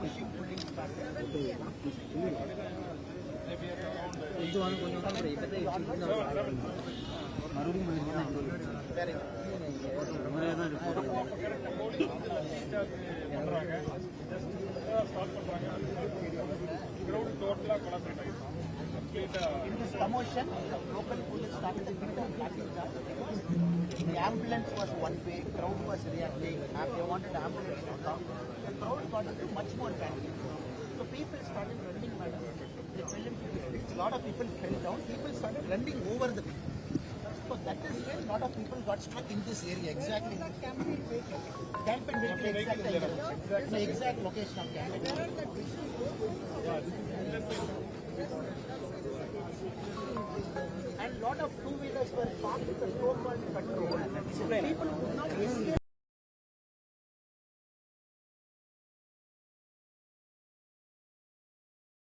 pushing, pulling started. In this commotion, the local police started to beat and blocking charge. The ambulance was one way, crowd was reacting, they wanted ambulance to come. The crowd got into much more panic. So people started running, madam. They fell into the streets. A lot of people fell down. People started running over the people. So that is when a lot of people got stuck in this area. Exactly. Campaign vehicle exactly. The exact location of campaign. And lot of two-wheelers were parked with the so-called control. So people could not escape.